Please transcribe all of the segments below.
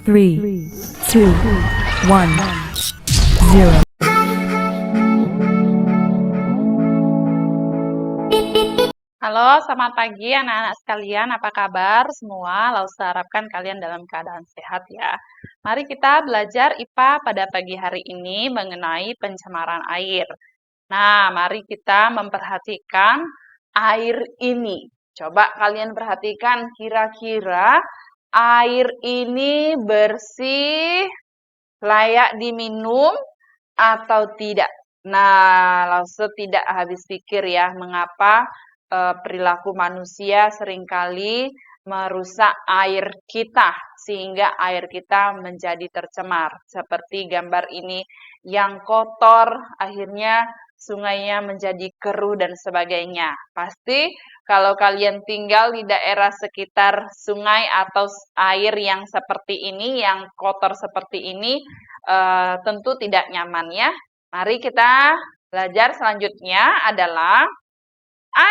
3, 2, 1, 0. Halo, selamat pagi anak-anak sekalian. Apa kabar semua? Lausa harapkan kalian dalam keadaan sehat ya. Mari kita belajar IPA pada pagi hari ini mengenai pencemaran air. Nah, mari kita memperhatikan air ini. Coba kalian perhatikan kira-kira air ini bersih, layak diminum atau tidak. Nah, langsung tidak habis pikir ya, mengapa perilaku manusia seringkali merusak air kita sehingga air kita menjadi tercemar. Seperti gambar ini yang kotor, akhirnya sungainya menjadi keruh dan sebagainya. Pasti kalau kalian tinggal di daerah sekitar sungai atau air yang seperti ini, yang kotor seperti ini, tentu tidak nyaman ya. Mari kita belajar selanjutnya adalah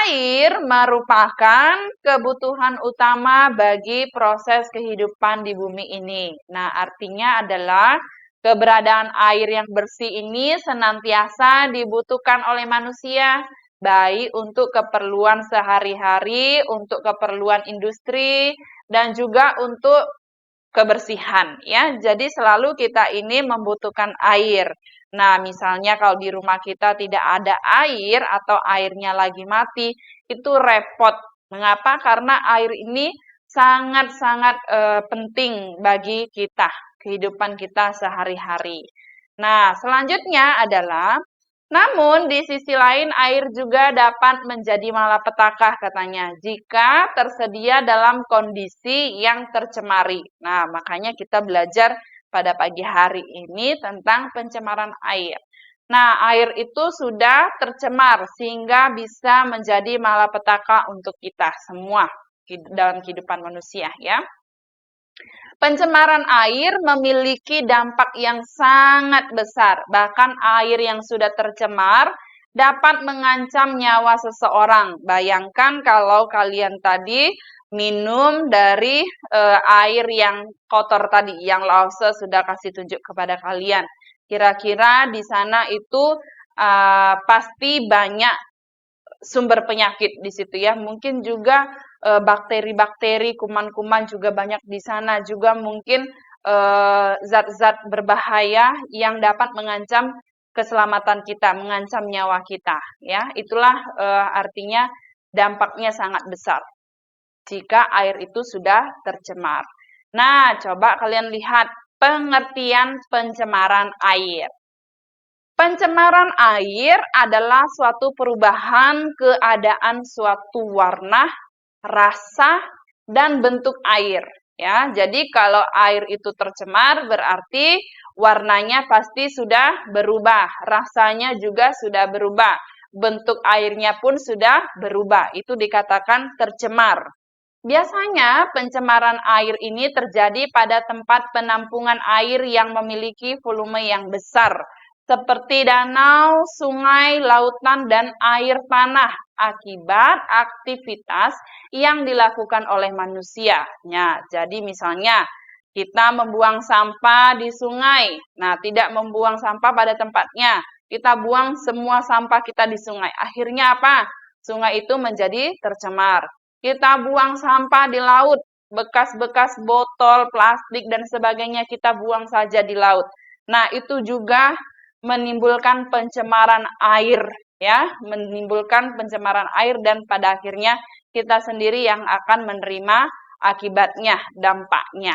air merupakan kebutuhan utama bagi proses kehidupan di bumi ini. Nah, artinya adalah keberadaan air yang bersih ini senantiasa dibutuhkan oleh manusia, baik untuk keperluan sehari-hari, untuk keperluan industri, dan juga untuk kebersihan ya. Jadi selalu kita ini membutuhkan air. Nah, misalnya kalau di rumah kita tidak ada air atau airnya lagi mati, itu repot. Mengapa? Karena air ini sangat-sangat penting bagi kita, kehidupan kita sehari-hari. Nah, selanjutnya adalah namun di sisi lain air juga dapat menjadi malapetaka katanya jika tersedia dalam kondisi yang tercemari. Nah, makanya kita belajar pada pagi hari ini tentang pencemaran air. Nah, air itu sudah tercemar sehingga bisa menjadi malapetaka untuk kita semua dalam kehidupan manusia ya. Pencemaran air memiliki dampak yang sangat besar. Bahkan air yang sudah tercemar dapat mengancam nyawa seseorang. Bayangkan kalau kalian tadi minum dari air yang kotor tadi, yang Lause sudah kasih tunjuk kepada kalian. Kira-kira di sana itu pasti banyak sumber penyakit di situ ya. Mungkin juga bakteri-bakteri, kuman-kuman juga banyak di sana. Juga mungkin zat-zat berbahaya yang dapat mengancam keselamatan kita, mengancam nyawa kita. Ya, itulah artinya dampaknya sangat besar jika air itu sudah tercemar. Nah, coba kalian lihat pengertian pencemaran air. Pencemaran air adalah suatu perubahan keadaan suatu warna, rasa, dan bentuk air. Ya, jadi kalau air itu tercemar berarti warnanya pasti sudah berubah, rasanya juga sudah berubah, bentuk airnya pun sudah berubah. Itu dikatakan tercemar. Biasanya pencemaran air ini terjadi pada tempat penampungan air yang memiliki volume yang besar seperti danau, sungai, lautan, dan air tanah akibat aktivitas yang dilakukan oleh manusia. Nah, jadi misalnya kita membuang sampah di sungai, nah tidak membuang sampah pada tempatnya, kita buang semua sampah kita di sungai. Akhirnya apa? Sungai itu menjadi tercemar. Kita buang sampah di laut, bekas-bekas botol, plastik, dan sebagainya kita buang saja di laut. Nah, itu juga menimbulkan pencemaran air ya, menimbulkan pencemaran air dan pada akhirnya kita sendiri yang akan menerima akibatnya, dampaknya.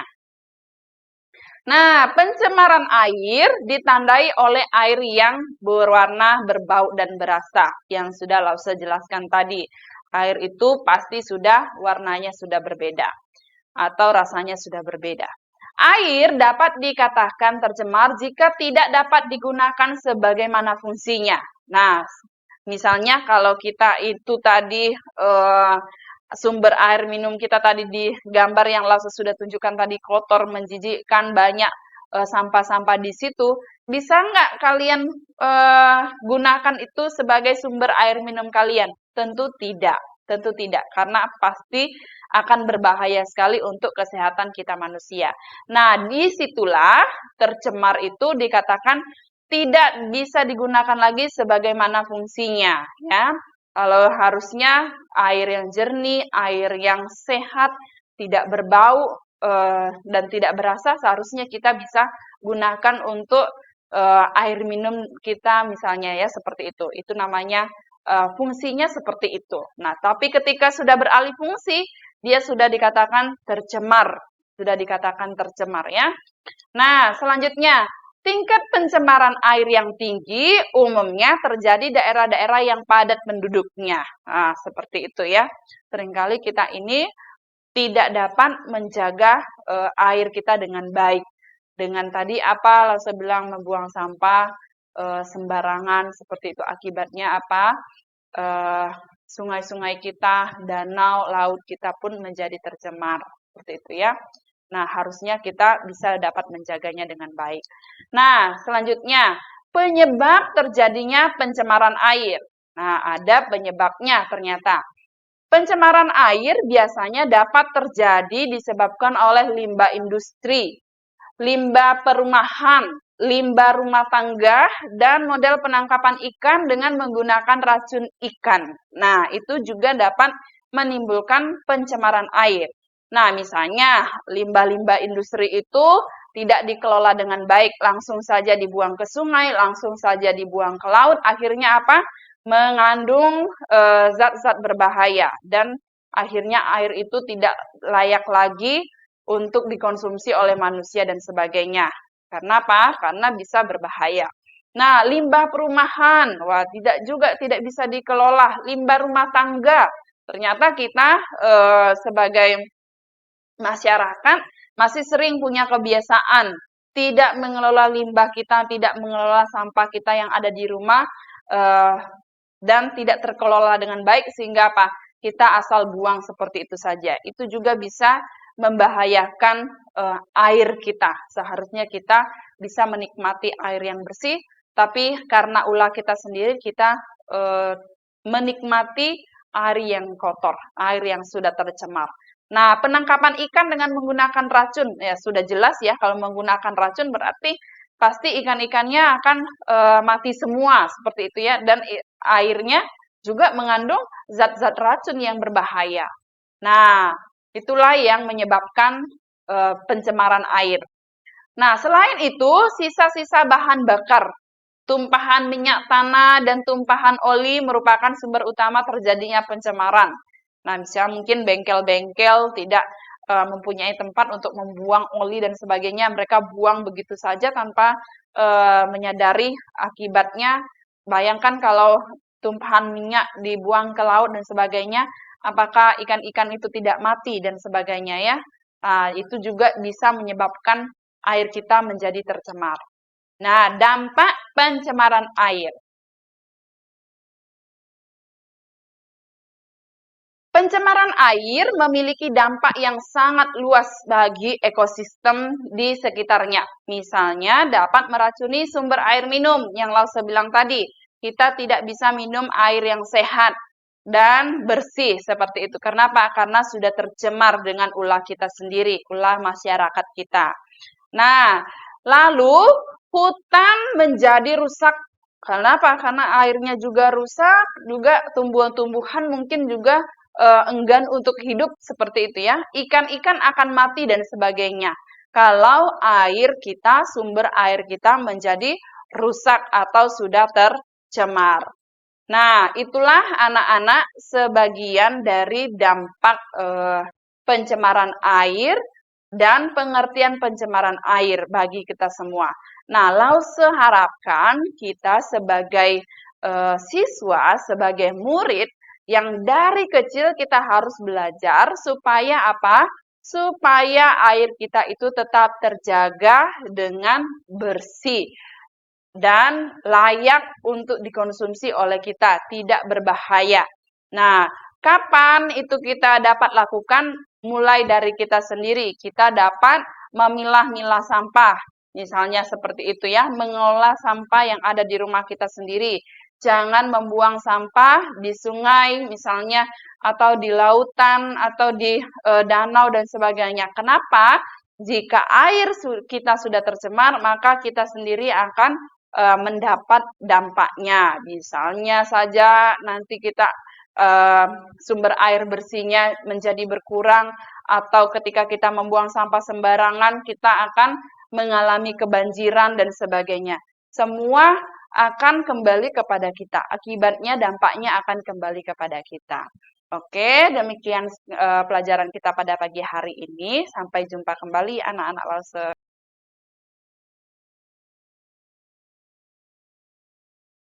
Nah, pencemaran air ditandai oleh air yang berwarna, berbau, dan berasa yang sudah Lause jelaskan tadi. Air itu pasti sudah warnanya sudah berbeda atau rasanya sudah berbeda. Air dapat dikatakan tercemar jika tidak dapat digunakan sebagaimana fungsinya. Nah, misalnya kalau kita itu tadi sumber air minum kita tadi di gambar yang Lause sudah tunjukkan tadi kotor, menjijikkan, banyak sampah-sampah di situ, bisa nggak kalian gunakan itu sebagai sumber air minum kalian? Tentu tidak. Tentu tidak, karena pasti akan berbahaya sekali untuk kesehatan kita manusia. Nah, disitulah tercemar itu dikatakan tidak bisa digunakan lagi sebagaimana fungsinya, ya. Kalau harusnya air yang jernih, air yang sehat, tidak berbau dan tidak berasa, seharusnya kita bisa gunakan untuk air minum kita misalnya ya, seperti itu. Itu namanya fungsinya seperti itu. Nah, tapi ketika sudah beralih fungsi, dia sudah dikatakan tercemar. Sudah dikatakan tercemar ya. Nah, selanjutnya, tingkat pencemaran air yang tinggi umumnya terjadi daerah-daerah yang padat penduduknya. Nah, seperti itu ya. Seringkali kita ini tidak dapat menjaga air kita dengan baik. Dengan tadi apa, saya bilang membuang sampah sembarangan, seperti itu. Akibatnya apa? Sungai-sungai kita, danau, laut kita pun menjadi tercemar. Seperti itu ya. Nah, harusnya kita bisa dapat menjaganya dengan baik. Nah, selanjutnya, penyebab terjadinya pencemaran air. Nah, ada penyebabnya ternyata. Pencemaran air biasanya dapat terjadi disebabkan oleh limbah industri, limbah perumahan, limbah rumah tangga, dan model penangkapan ikan dengan menggunakan racun ikan. Nah, itu juga dapat menimbulkan pencemaran air. Nah, misalnya limbah-limbah industri itu tidak dikelola dengan baik, langsung saja dibuang ke sungai, langsung saja dibuang ke laut, akhirnya apa? Mengandung zat-zat berbahaya dan akhirnya air itu tidak layak lagi untuk dikonsumsi oleh manusia dan sebagainya. Karena apa? Karena bisa berbahaya. Nah, limbah perumahan, wah tidak bisa dikelola. Limbah rumah tangga, ternyata kita sebagai masyarakat masih sering punya kebiasaan tidak mengelola limbah kita, tidak mengelola sampah kita yang ada di rumah, dan tidak terkelola dengan baik sehingga apa? Kita asal buang seperti itu saja. Itu juga bisa membahayakan air kita. Seharusnya kita bisa menikmati air yang bersih, tapi karena ulah kita sendiri kita menikmati air yang kotor, air yang sudah tercemar. Nah, penangkapan ikan dengan menggunakan racun, ya sudah jelas ya, kalau menggunakan racun berarti pasti ikan-ikannya akan mati semua, seperti itu ya, dan airnya juga mengandung zat-zat racun yang berbahaya. Nah, itulah yang menyebabkan pencemaran air. Nah, selain itu, sisa-sisa bahan bakar, tumpahan minyak tanah dan tumpahan oli merupakan sumber utama terjadinya pencemaran. Nah, misalnya mungkin bengkel-bengkel tidak mempunyai tempat untuk membuang oli dan sebagainya, mereka buang begitu saja tanpa menyadari akibatnya. Bayangkan kalau tumpahan minyak dibuang ke laut dan sebagainya, apakah ikan-ikan itu tidak mati dan sebagainya ya. Itu juga bisa menyebabkan air kita menjadi tercemar. Nah, dampak pencemaran air. Pencemaran air memiliki dampak yang sangat luas bagi ekosistem di sekitarnya. Misalnya dapat meracuni sumber air minum yang Lause bilang tadi. Kita tidak bisa minum air yang sehat dan bersih seperti itu. Kenapa? Karena sudah tercemar dengan ulah kita sendiri, ulah masyarakat kita. Nah, lalu hutan menjadi rusak. Kenapa? Karena airnya juga rusak, juga tumbuhan-tumbuhan mungkin juga enggan untuk hidup seperti itu ya. Ikan-ikan akan mati dan sebagainya. Kalau air kita, sumber air kita menjadi rusak atau sudah tercemar. Nah, itulah anak-anak sebagian dari dampak pencemaran air dan pengertian pencemaran air bagi kita semua. Nah, Lause harapkan kita sebagai siswa, sebagai murid, yang dari kecil kita harus belajar supaya apa? Supaya air kita itu tetap terjaga dengan bersih dan layak untuk dikonsumsi oleh kita, tidak berbahaya. Nah, kapan itu kita dapat lakukan? Mulai dari kita sendiri, kita dapat memilah-milah sampah. Misalnya seperti itu ya, mengelola sampah yang ada di rumah kita sendiri. jangan membuang sampah di sungai misalnya, atau di lautan, atau di danau dan sebagainya. Kenapa? Jika air kita sudah tercemar, maka kita sendiri akan mendapat dampaknya. Misalnya saja nanti kita sumber air bersihnya menjadi berkurang, atau ketika kita membuang sampah sembarangan, kita akan mengalami kebanjiran dan sebagainya. Semua akan kembali kepada kita. Akibatnya, dampaknya akan kembali kepada kita. Oke, demikian pelajaran kita pada pagi hari ini. Sampai jumpa kembali anak-anak Lause.